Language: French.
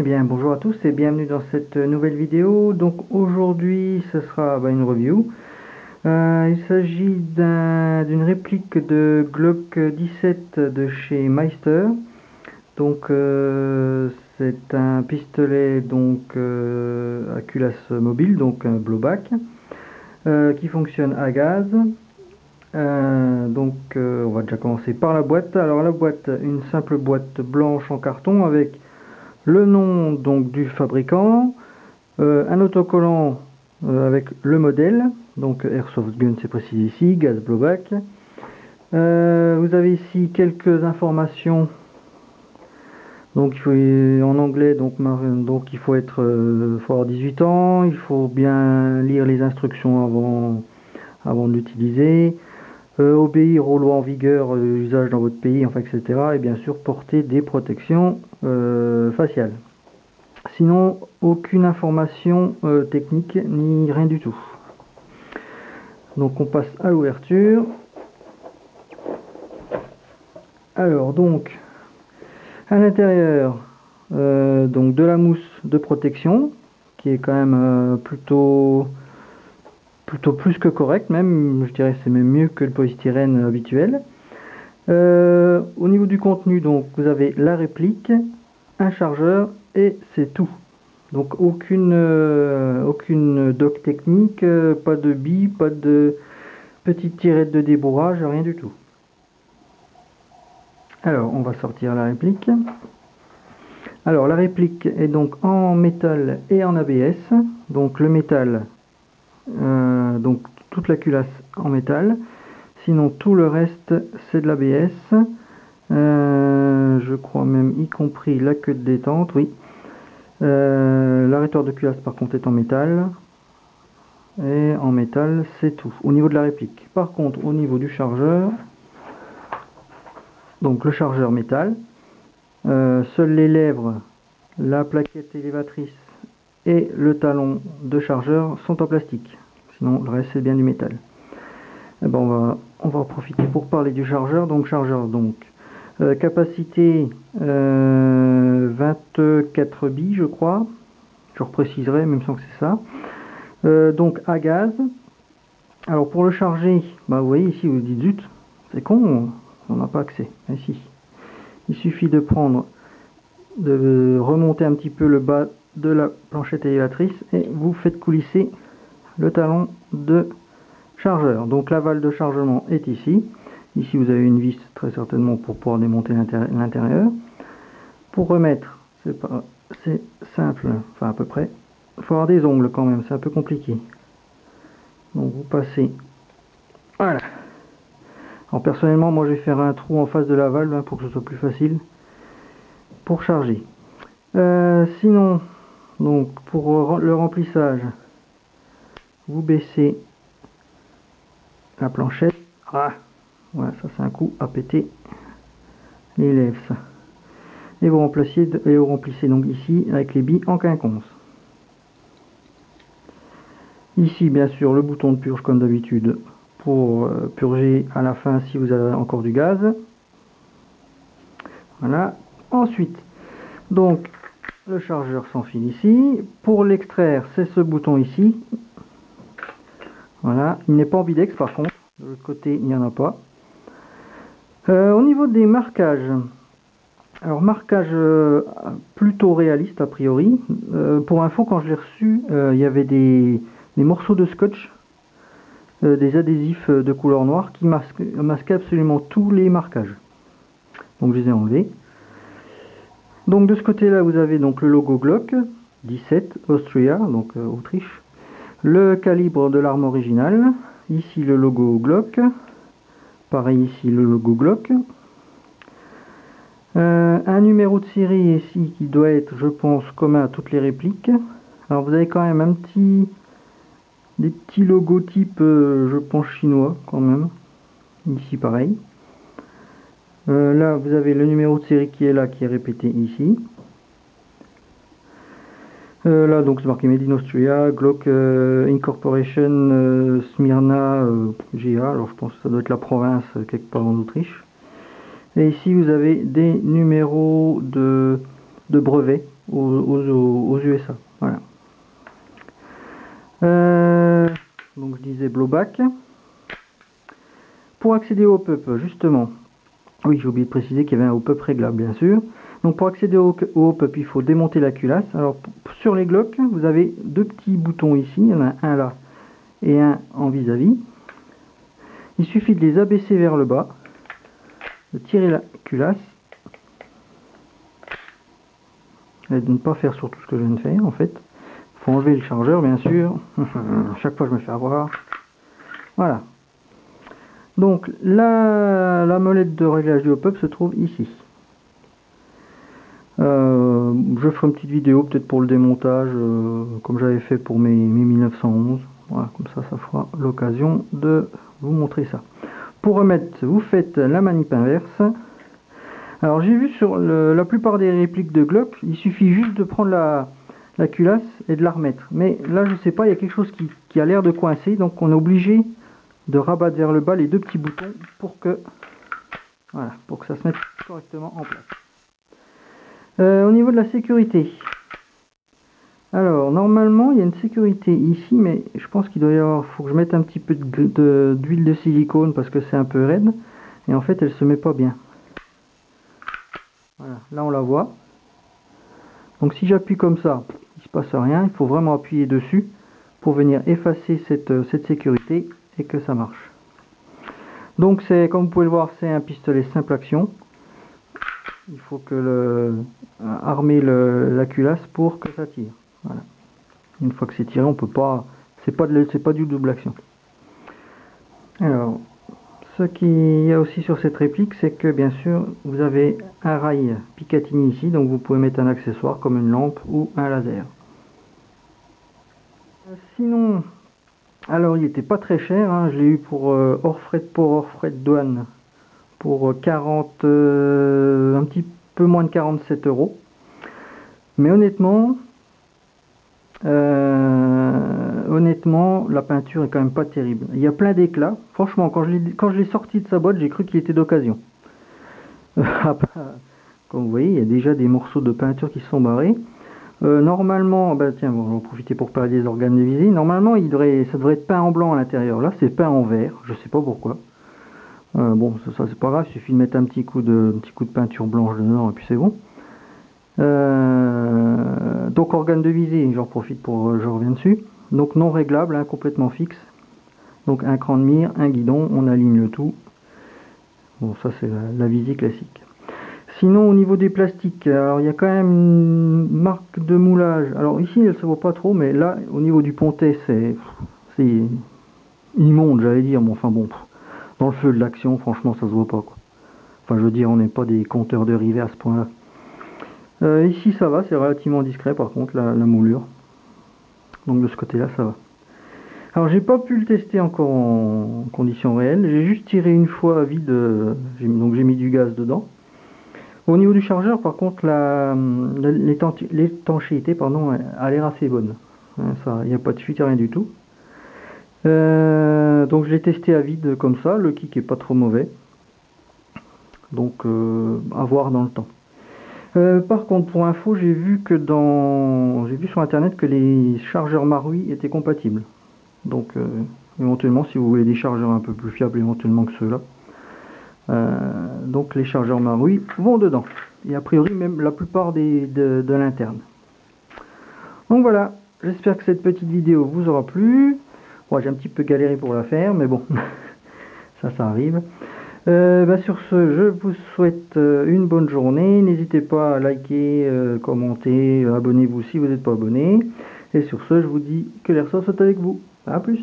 Eh bien bonjour à tous et bienvenue dans cette nouvelle vidéo. Donc aujourd'hui ce sera une review. Il s'agit d'une réplique de Glock 17 de chez Meister. Donc c'est un pistolet à culasse mobile, donc un blowback, qui fonctionne à gaz. On va déjà commencer par la boîte. Alors la boîte, une simple boîte blanche en carton avec le nom du fabricant, un autocollant avec le modèle, donc Airsoft Gun c'est précisé ici, gaz blowback. Vous avez ici quelques informations, donc il faut en anglais, donc il faut faut avoir 18 ans, il faut bien lire les instructions avant de l'utiliser, obéir aux lois en vigueur, usage dans votre pays, enfin etc. Et bien sûr porter des protections faciales. Sinon, aucune information technique ni rien du tout. Donc on passe à l'ouverture. Alors donc, à l'intérieur, de la mousse de protection, qui est quand même plutôt plus que correct, même, je dirais c'est même mieux que le polystyrène habituel. Au niveau du contenu, donc vous avez la réplique, un chargeur et c'est tout. Donc aucune doc technique, pas de billes, pas de petite tirette de débourrage, rien du tout. Alors on va sortir la réplique. Alors la réplique est donc en métal et en ABS. Donc le métal, donc toute la culasse en métal. Sinon tout le reste c'est de l'ABS. Je crois même y compris la queue de détente, oui. L'arrêteur de culasse par contre est en métal. Et en métal c'est tout au niveau de la réplique. Par contre au niveau du chargeur, donc le chargeur métal, seules les lèvres, la plaquette élévatrice et le talon de chargeur sont en plastique, sinon le reste c'est bien du métal. Et ben on va en profiter pour parler du chargeur. Donc capacité 24 billes je crois, je repréciserai même sans que c'est ça. Donc à gaz. Alors pour le charger, vous voyez ici vous dites zut, c'est con, on n'a pas accès. Ici, il suffit de remonter un petit peu le bas de la planchette élévatrice et vous faites coulisser le talon de chargeur. Donc la valve de chargement est ici. Ici vous avez une vis très certainement pour pouvoir démonter l'intérieur. Pour remettre, c'est simple, enfin à peu près. Il faut avoir des ongles quand même, c'est un peu compliqué. Donc vous passez, voilà. Alors personnellement moi je vais faire un trou en face de la valve pour que ce soit plus facile pour charger. Sinon, donc pour le remplissage, vous baissez la planchette. Ah, voilà, ça c'est un coup à péter les lèvres ça. Et vous remplissez donc ici avec les billes en quinconce. Ici bien sûr le bouton de purge comme d'habitude pour purger à la fin si vous avez encore du gaz. Voilà. Ensuite, donc le chargeur s'enfile ici. Pour l'extraire, c'est ce bouton ici. Voilà, il n'est pas ambidex par contre. De l'autre côté, il n'y en a pas. Au niveau des marquages, alors marquage plutôt réaliste a priori. Pour info, quand je l'ai reçu, il y avait des morceaux de scotch, des adhésifs de couleur noire qui masquaient absolument tous les marquages. Donc je les ai enlevés. Donc de ce côté-là, vous avez donc le logo Glock 17 Austria, donc Autriche. Le calibre de l'arme originale. Ici le logo Glock. Pareil ici le logo Glock. Un numéro de série ici qui doit être, je pense, commun à toutes les répliques. Alors vous avez quand même des petits logotypes, je pense chinois quand même. Ici pareil. Là vous avez le numéro de série qui est là, qui est répété ici. Là donc c'est marqué Made in Austria, Glock Incorporation, Smyrna GA. Alors je pense que ça doit être la province quelque part en Autriche. Et ici vous avez des numéros de brevets aux USA. Voilà. Donc je disais blowback. Pour accéder au hop-up, justement, oui, j'ai oublié de préciser qu'il y avait un hop-up réglable, bien sûr. Donc pour accéder au hop-up, il faut démonter la culasse. Alors sur les Glock, vous avez deux petits boutons ici, il y en a un là et un en vis-à-vis. Il suffit de les abaisser vers le bas, de tirer la culasse, et de ne pas faire surtout ce que je viens de faire en fait. Il faut enlever le chargeur, bien sûr. Chaque fois je me fais avoir. Voilà. Donc la molette de réglage du hop-up se trouve ici. Je ferai une petite vidéo peut-être pour le démontage comme j'avais fait pour mes 1911. Voilà, comme ça fera l'occasion de vous montrer ça. Pour remettre, vous faites la manip inverse. Alors j'ai vu sur la plupart des répliques de Glock, il suffit juste de prendre la culasse et de la remettre. Mais là je sais pas, il y a quelque chose qui a l'air de coincer, donc on est obligé de rabattre vers le bas les deux petits boutons pour que, voilà, pour que ça se mette correctement en place. Au niveau de la sécurité, alors normalement il y a une sécurité ici, mais je pense qu'il doit y avoir, faut que je mette un petit peu d'huile de silicone parce que c'est un peu raide, et en fait elle se met pas bien. Voilà, là on la voit. Donc si j'appuie comme ça, il se passe rien, il faut vraiment appuyer dessus pour venir effacer cette sécurité et que ça marche. Donc c'est, comme vous pouvez le voir, c'est un pistolet simple action. Il faut que armer la culasse pour que ça tire. Voilà. Une fois que c'est tiré, on peut pas, c'est pas du double action. Alors, ce qu'il y a aussi sur cette réplique, c'est que bien sûr, vous avez un rail Picatinny ici, donc vous pouvez mettre un accessoire comme une lampe ou un laser. Sinon, alors il était pas très cher, hein, je l'ai eu pour hors frais de douane pour 40, un petit peu moins de 47 €. Mais honnêtement, la peinture est quand même pas terrible. Il y a plein d'éclats. Franchement, quand je l'ai sorti de sa boîte, j'ai cru qu'il était d'occasion. Comme vous voyez, il y a déjà des morceaux de peinture qui se sont barrés. Normalement, bah tiens, bon, on va en profiter pour parler des organes de visée. Normalement, ça devrait être peint en blanc à l'intérieur. Là, c'est peint en vert. Je sais pas pourquoi. Bon, ça c'est pas grave. Il suffit de mettre un petit coup de peinture blanche dedans et puis c'est bon. Donc organe de visée, j'en profite pour, je reviens dessus. Donc non réglable, hein, complètement fixe. Donc un cran de mire, un guidon, on aligne le tout. Bon, ça c'est la visée classique. Sinon au niveau des plastiques, alors il y a quand même une marque de moulage. Alors ici elle se voit pas trop, mais là au niveau du pontet c'est immonde, j'allais dire. Bon, enfin bon, dans le feu de l'action, franchement ça se voit pas quoi. Enfin je veux dire, on n'est pas des compteurs de rivets à ce point là. Ici ça va, c'est relativement discret par contre la moulure. Donc de ce côté là ça va. Alors j'ai pas pu le tester encore en conditions réelles, j'ai juste tiré une fois à vide, donc j'ai mis du gaz dedans. Au niveau du chargeur par contre l'étanchéité a l'air assez bonne. Il n'y a pas de fuite, rien du tout. Donc je l'ai testé à vide comme ça, le kick est pas trop mauvais. Donc à voir dans le temps. Par contre, pour info, j'ai vu sur internet que les chargeurs Marui étaient compatibles. Donc éventuellement, si vous voulez des chargeurs un peu plus fiables éventuellement que ceux-là, donc les chargeurs Marui vont dedans. Et a priori même la plupart de l'interne. Donc voilà, j'espère que cette petite vidéo vous aura plu. Bon, j'ai un petit peu galéré pour la faire, mais bon, ça arrive. Sur ce, je vous souhaite une bonne journée. N'hésitez pas à liker, commenter, abonnez-vous si vous n'êtes pas abonné. Et sur ce, je vous dis que l'airsoft soit avec vous. A plus!